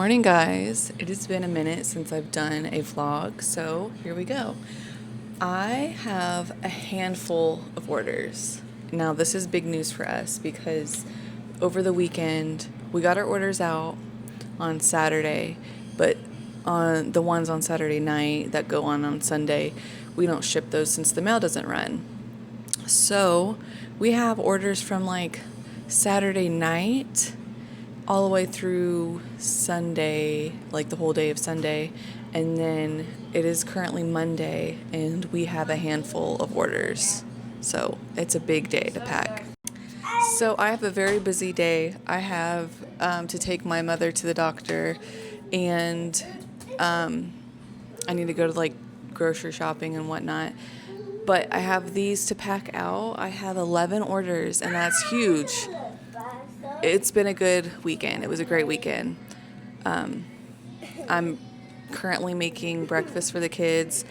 morning, guys. It has been a minute since I've done a vlog, so here we go. I have a handful of orders. Now, this is big news for us because over the weekend, we got our orders out on Saturday, but on the ones on Saturday night that go on Sunday, we don't ship those since the mail doesn't run. So we have orders from like Saturday night all the way through Sunday, like the whole day of Sunday, and then it is currently Monday and we have a handful of orders. So it's a big day to pack. So I have a very busy day. I have to take my mother to the doctor, and I need to go to like grocery shopping and whatnot. But I have these to pack out. I have 11 orders, and that's huge. It's been a good weekend. It was a great weekend. I'm currently making breakfast for the kids.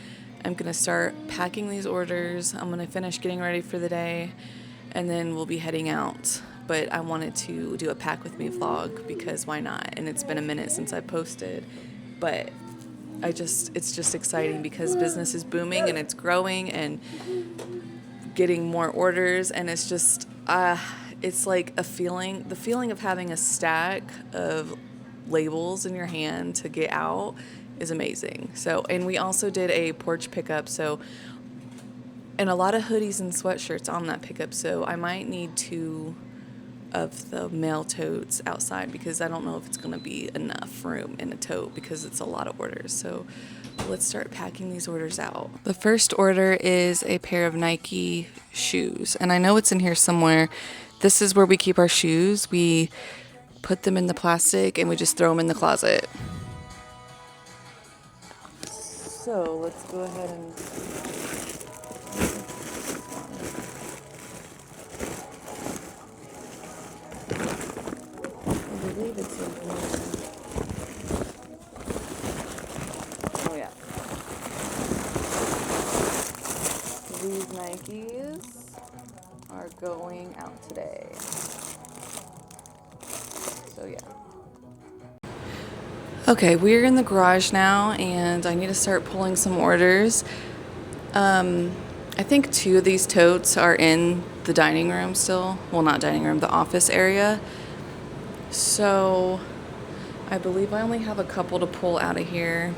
I'm going to start packing these orders. I'm going to finish getting ready for the day, and then we'll be heading out. But I wanted to do a pack with me vlog because why not? And it's been a minute since I posted. But it's just exciting because business is booming and it's growing and getting more orders, and it's just it's like the feeling of having a stack of labels in your hand to get out is amazing. So, and we also did a porch pickup, and a lot of hoodies and sweatshirts on that pickup, so I might need 2 of the mail totes outside because I don't know if it's going to be enough room in a tote because it's a lot of orders. So let's start packing these orders out. The first order is a pair of Nike shoes, and I know it's in here somewhere. This is where we keep our shoes. We put them in the plastic and we just throw them in the closet. So let's go ahead and I believe it's in here. Oh yeah. These Nikes are going out today. So yeah. Okay, we're in the garage now and I need to start pulling some orders. I think 2 of these totes are in the dining room still. Well, not dining room, the office area. So I believe I only have a couple to pull out of here.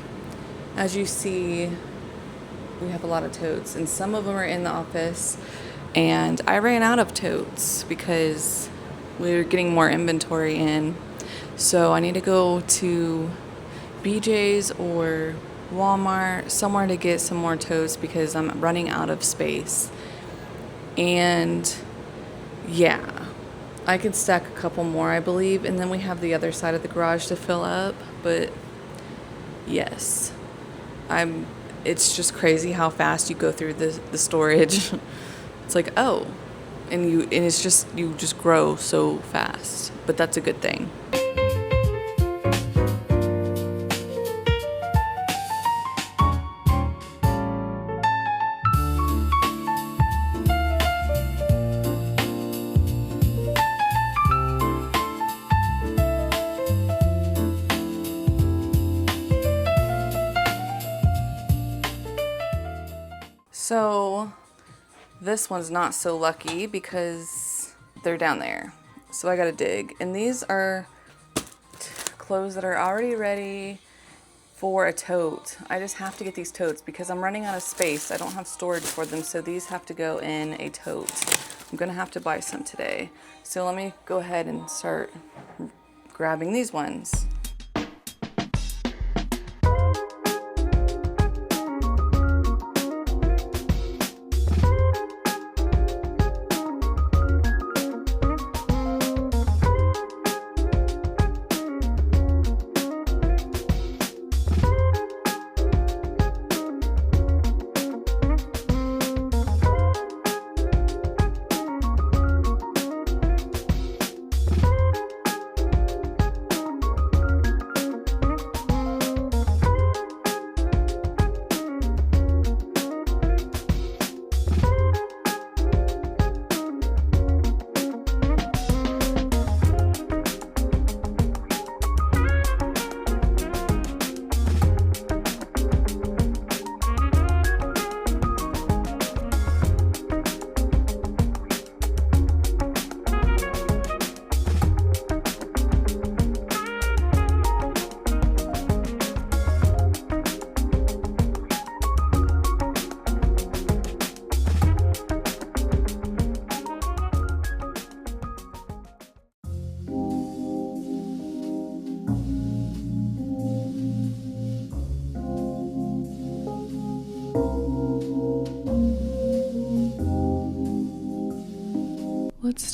As you see, we have a lot of totes, and some of them are in the office. And I ran out of totes because we were getting more inventory in. So I need to go to BJ's or Walmart, somewhere to get some more totes because I'm running out of space. And yeah, I could stack a couple more, I believe, and then we have the other side of the garage to fill up. But yes, it's just crazy how fast you go through the storage. It's like, oh, and it's just, you just grow so fast, but that's a good thing. So this one's not so lucky because they're down there. So I gotta dig. And these are clothes that are already ready for a tote. I just have to get these totes because I'm running out of space. I don't have storage for them, so these have to go in a tote. I'm gonna have to buy some today. So let me go ahead and start grabbing these ones.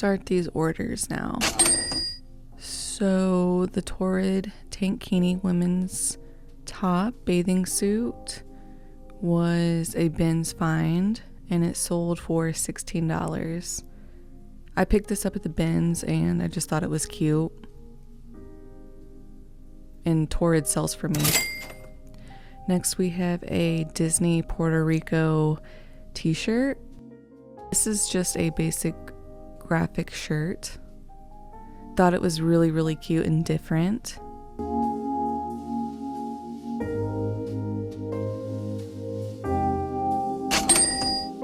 start these orders now. So the Torrid Tankini women's top bathing suit was a bins find, and it sold for $16. I picked this up at the bins and I just thought it was cute. And Torrid sells for me. Next we have a Disney Puerto Rico t-shirt. This is just a basic graphic shirt. Thought it was really, really cute and different.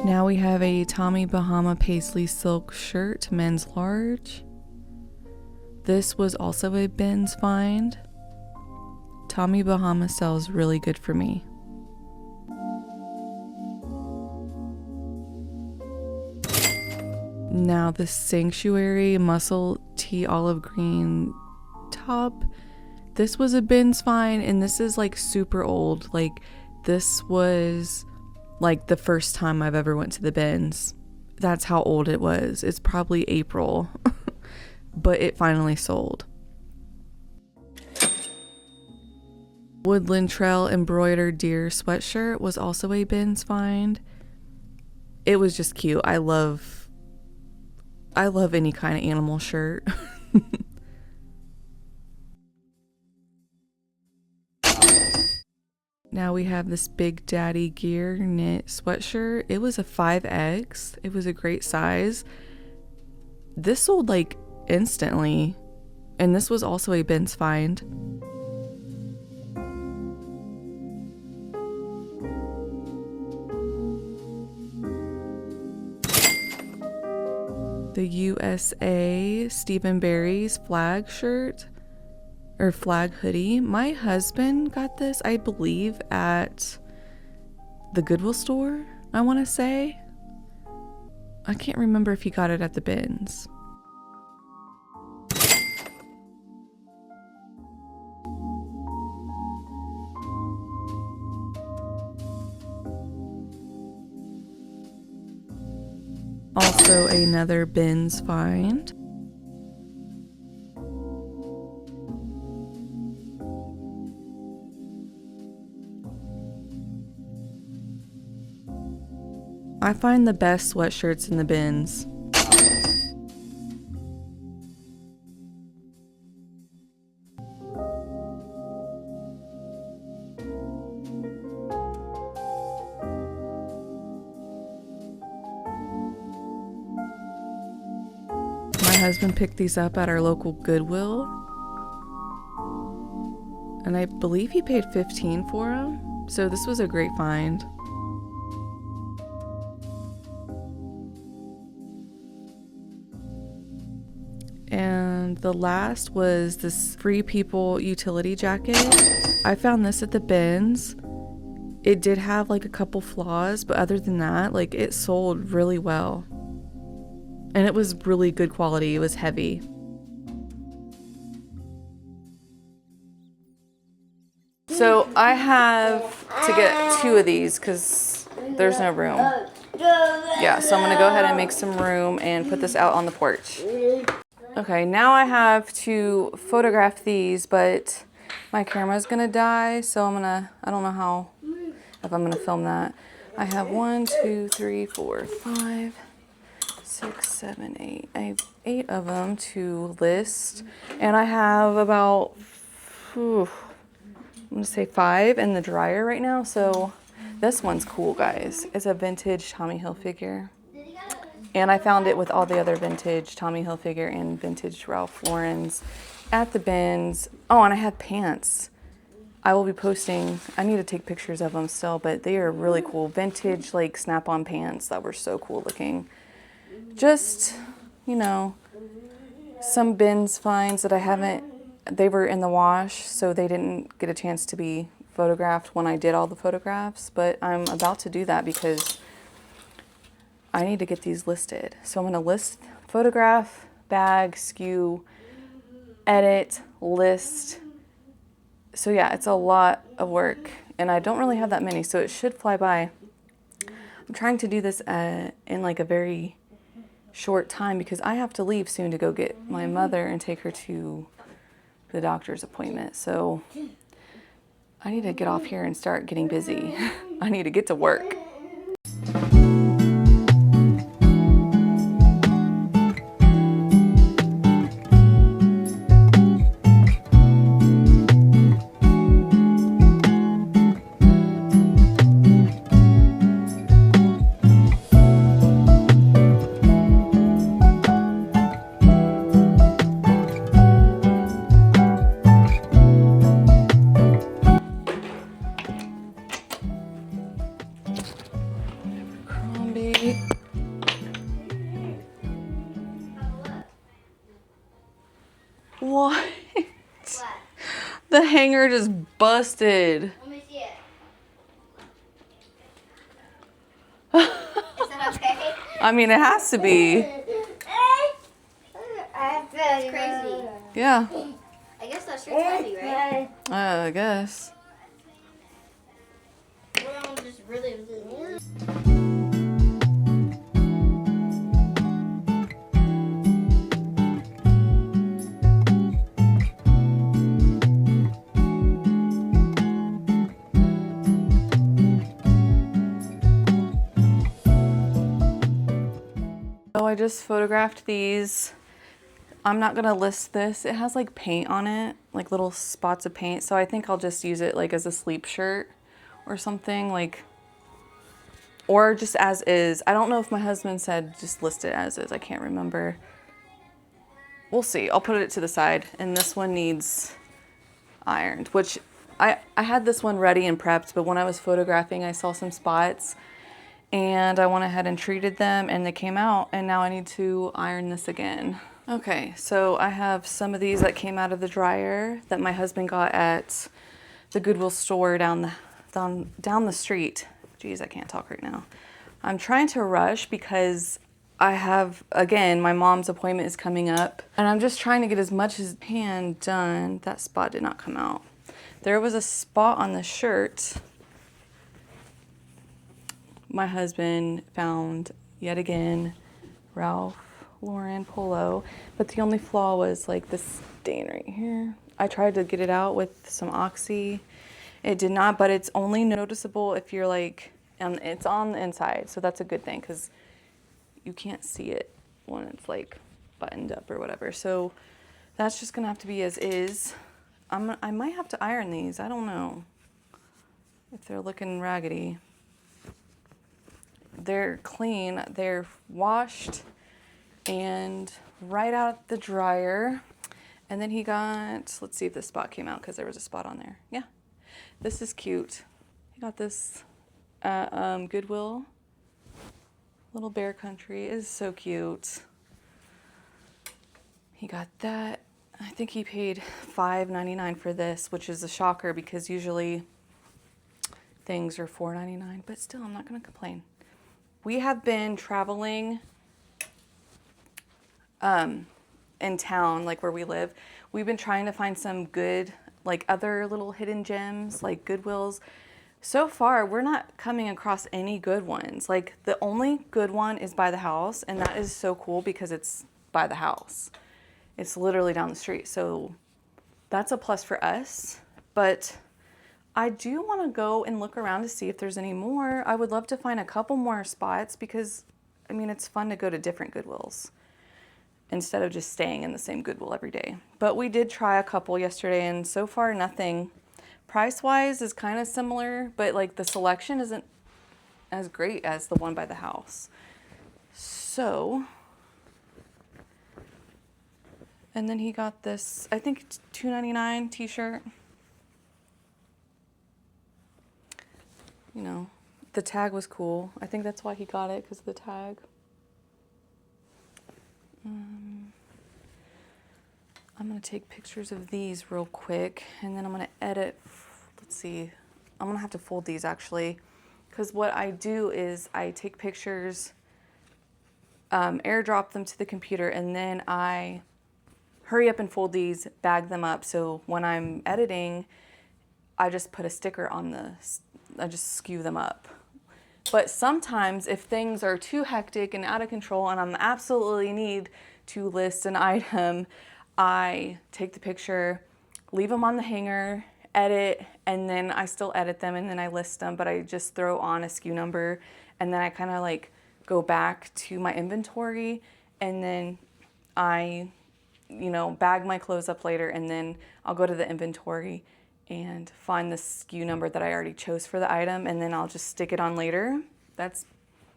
Now we have a Tommy Bahama paisley silk shirt, men's large. This was also a bins find. Tommy Bahama sells really good for me. Now the Sanctuary muscle tee olive green top. This was a bins find, and this is like super old. Like this was like the first time I've ever went to the bins. That's how old it was. It's probably April, but it finally sold. Woodland Trail embroidered deer sweatshirt was also a bins find. It was just cute. I love any kind of animal shirt. Now we have this Big Daddy Gear knit sweatshirt. It was a 5X. It was a great size. This sold like instantly, and this was also a bins find. The USA Stephen Barry's flag shirt or flag hoodie. My husband got this, I believe, at the Goodwill store, I want to say. I can't remember if he got it at the bins. Also another bins find. I find the best sweatshirts in the bins. My husband picked these up at our local Goodwill, and I believe he paid $15 for them, so this was a great find. And the last was this Free People utility jacket. I found this at the bins. It did have like a couple flaws, but other than that, like it sold really well. And it was really good quality. It was heavy. So I have to get 2 of these because there's no room. Yeah, so I'm gonna go ahead and make some room and put this out on the porch. Okay, now I have to photograph these, but my camera's gonna die, so I don't know if I'm gonna film that. I have 1, 2, 3, 4, 5, 6, 7, 8. I have 8 of them to list, and I have about, I'm gonna say 5 in the dryer right now, so this one's cool, guys. It's a vintage Tommy Hilfiger. And I found it with all the other vintage Tommy Hilfiger and vintage Ralph Lauren's at the bins. Oh, and I have pants. I will be posting, I need to take pictures of them still, but they are really cool. Vintage, like, snap-on pants that were so cool looking. Just, you know, some bins finds that I haven't, they were in the wash, so they didn't get a chance to be photographed when I did all the photographs, but I'm about to do that because I need to get these listed. So I'm gonna list, photograph, bag, SKU, edit, list. So yeah, it's a lot of work and I don't really have that many, so it should fly by. I'm trying to do this in like a very short time because I have to leave soon to go get my mother and take her to the doctor's appointment. So I need to get off here and start getting busy. I need to get to work. What? What? The hanger just busted. Let me see it. Is that okay? I mean, it has to be. That's crazy. Yeah, I guess that shirt's heavy, right? I guess. Well, just really. So I just photographed these. I'm not gonna list this. It has like paint on it, like little spots of paint. So I think I'll just use it like as a sleep shirt or something, like, or just as is. I don't know if my husband said just list it as is. I can't remember. We'll see. I'll put it to the side. And this one needs ironed, which I had this one ready and prepped, but when I was photographing, I saw some spots and I went ahead and treated them and they came out, and now I need to iron this again. Okay, so I have some of these that came out of the dryer that my husband got at the Goodwill store down the street. Geez, I can't talk right now. I'm trying to rush because I have, again, my mom's appointment is coming up, and I'm just trying to get as much as I can done. That spot did not come out. There was a spot on the shirt my husband found yet again, Ralph Lauren polo, but the only flaw was like this stain right here. I tried to get it out with some Oxy. It did not, but it's only noticeable if you're like, and it's on the inside, so that's a good thing because you can't see it when it's like buttoned up or whatever. So that's just gonna have to be as is. I might have to iron these. I don't know if they're looking raggedy. They're clean, they're washed and right out the dryer. And then he got, let's see if this spot came out because there was a spot on there. Yeah, this is cute. He got this at Goodwill. Little Bear Country. It is so cute. He got that. I think he paid $5.99 for this, which is a shocker because usually things are $4.99, but still, I'm not gonna complain. We have been traveling in town, like where we live. We've been trying to find some good, like other little hidden gems, like Goodwills. So far, we're not coming across any good ones. Like the only good one is by the house, and that is so cool because it's by the house. It's literally down the street. So that's a plus for us, but I do want to go and look around to see if there's any more. I would love to find a couple more spots because, I mean, it's fun to go to different Goodwills instead of just staying in the same Goodwill every day. But we did try a couple yesterday, and so far nothing. Price-wise is kind of similar, but like the selection isn't as great as the one by the house. So, and then he got this, I think $2.99 t-shirt. You know, the tag was cool. I think that's why he got it, because of the tag. I'm going to take pictures of these real quick, and then I'm going to edit. Let's see. I'm going to have to fold these, actually, because what I do is I take pictures, airdrop them to the computer, and then I hurry up and fold these, bag them up, so when I'm editing, I just put a sticker on I just skew them up. But sometimes if things are too hectic and out of control and I'm absolutely need to list an item, I take the picture, leave them on the hanger, edit, and then I still edit them and then I list them, but I just throw on a SKU number and then I kind of like go back to my inventory and then I, bag my clothes up later and then I'll go to the inventory and find the SKU number that I already chose for the item and then I'll just stick it on later.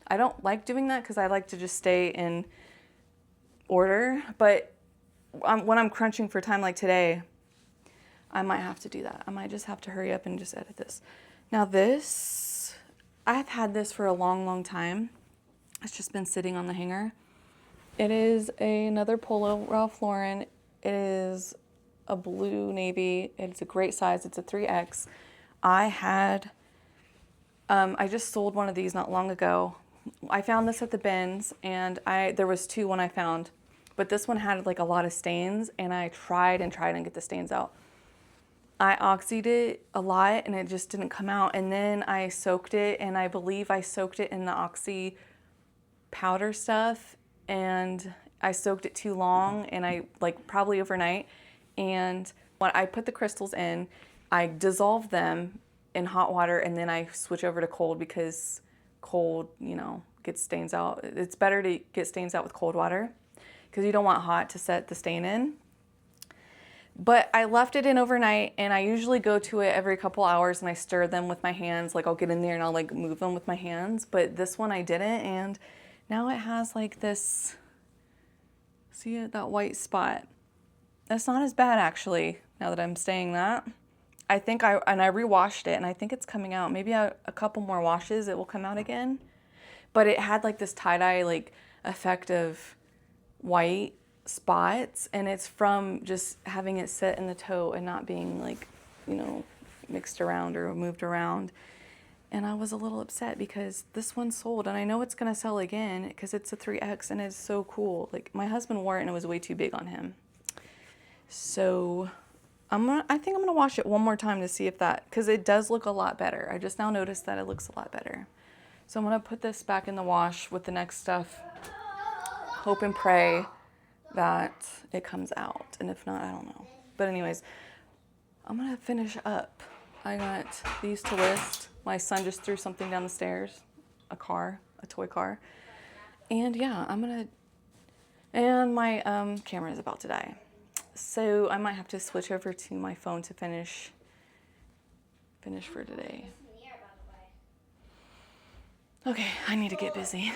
I don't like doing that because I like to just stay in order, but when I'm crunching for time like today, I might have to do that. I might just have to hurry up and just edit this. Now this, I've had this for a long, long time. It's just been sitting on the hanger. It is another polo, Ralph Lauren. It is a blue navy. It's a great size. It's a 3X. I just sold one of these not long ago. I found this at the bins and there was two when I found, but this one had like a lot of stains and I tried and get the stains out. I oxied it a lot and it just didn't come out. And then I soaked it and I believe I soaked it in the oxy powder stuff and I soaked it too long and I probably overnight. And when I put the crystals in, I dissolved them in hot water and then I switch over to cold because cold, gets stains out. It's better to get stains out with cold water because you don't want hot to set the stain in. But I left it in overnight and I usually go to it every couple hours and I stir them with my hands. Like I'll get in there and I'll move them with my hands. But this one I didn't and now it has this, see it, that white spot. That's not as bad actually, now that I'm saying that. I rewashed it and I think it's coming out. Maybe a couple more washes it will come out again. But it had this tie-dye effect of white spots and it's from just having it set in the toe and not being mixed around or moved around. And I was a little upset because this one sold and I know it's gonna sell again because it's a 3X and it's so cool. My husband wore it and it was way too big on him. So I think I'm gonna wash it one more time to see if because it does look a lot better. I just now noticed that it looks a lot better. So I'm gonna put this back in the wash with the next stuff. Hope and pray that it comes out. And if not, I don't know. But anyways, I'm gonna finish up. I got these to list. My son just threw something down the stairs, a toy car. And yeah, and my camera is about to die. So I might have to switch over to my phone to finish for today. Okay, I need to get busy.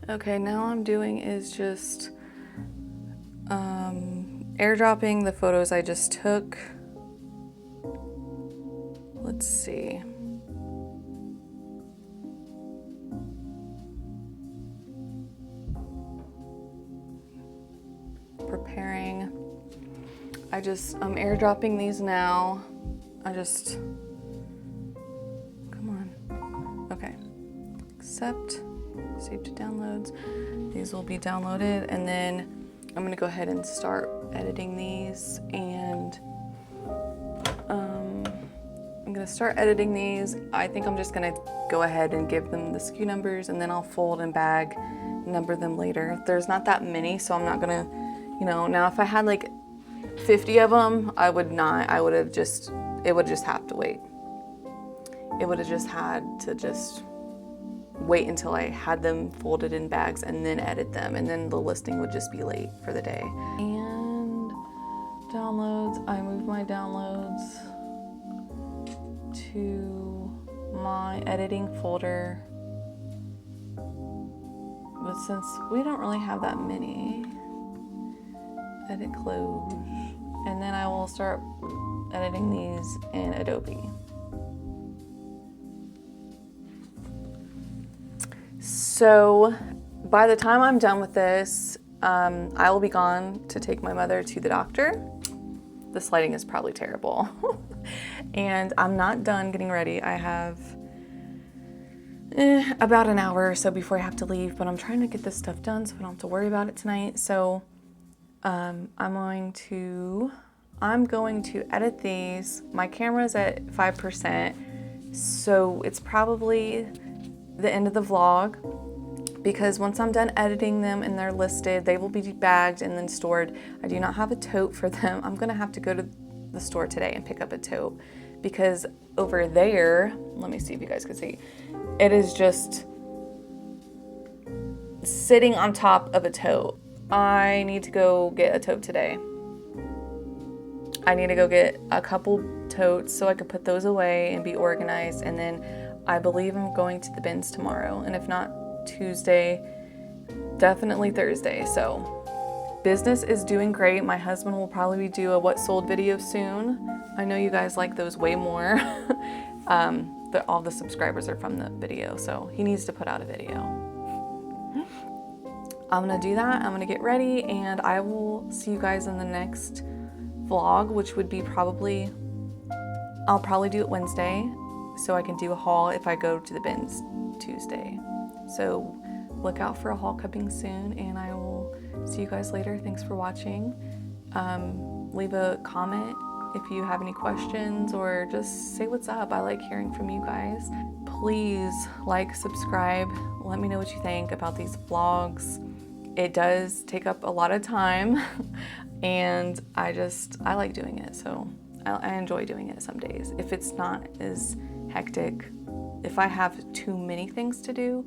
Okay, now I'm doing is just airdropping the photos I just took. Let's see. Preparing. I'm airdropping these now. Come on. Okay. Accept. Save to downloads. These will be downloaded and then I'm gonna go ahead and start editing these and I'm gonna start editing these. I think I'm just gonna go ahead and give them the SKU numbers and then I'll fold and bag, number them later. There's not that many, so I'm not gonna, now if I had 50 of them, it would just have to wait. It would have just had to wait until I had them folded in bags and then edit them, and then the listing would just be late for the day. And downloads, I moved my downloads to my editing folder. But since we don't really have that many, edit close. And then I will start editing these in Adobe. So by the time I'm done with this, I will be gone to take my mother to the doctor. This lighting is probably terrible. And I'm not done getting ready. I have about an hour or so before I have to leave, but I'm trying to get this stuff done so I don't have to worry about it tonight. So I'm going to edit these. My camera's at 5%, so it's probably the end of the vlog, because once I'm done editing them and they're listed, they will be bagged and then stored. I do not have a tote for them. I'm gonna have to go to the store today and pick up a tote, because over there, let me see if you guys can see, it is just sitting on top of a tote. I need to go get a tote today. I need to go get a couple totes so I can put those away and be organized, and then I believe I'm going to the bins tomorrow, and if not Tuesday, definitely Thursday. So business is doing great. My husband will probably do a what sold video soon. I know you guys like those way more. All the subscribers are from the video, so he needs to put out a video. I'm gonna do that. I'm gonna get ready, and I will see you guys in the next vlog, which would be I'll probably do it Wednesday, so I can do a haul if I go to the bins Tuesday. So look out for a haul coming soon, and I will see you guys later. Thanks for watching. Leave a comment if you have any questions, or just say what's up. I like hearing from you guys. Please like, subscribe. Let me know what you think about these vlogs. It does take up a lot of time and I like doing it. So I enjoy doing it some days. If it's not as hectic, if I have too many things to do,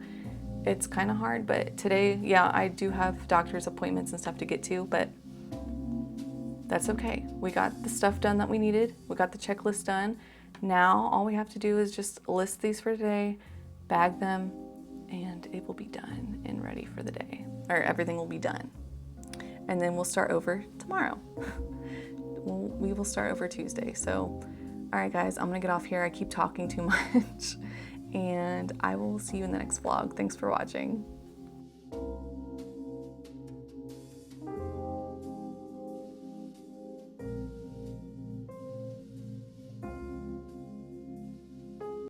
it's kind of hard. But today, yeah, I do have doctor's appointments and stuff to get to, but that's okay. We got the stuff done that we needed. We got the checklist done. Now all we have to do is just list these for today, bag them, and it will be done and ready for the day. Or everything will be done. And then we'll start over tomorrow. We will start over Tuesday. So, all right guys, I'm gonna get off here. I keep talking too much. And I will see you in the next vlog. Thanks for watching.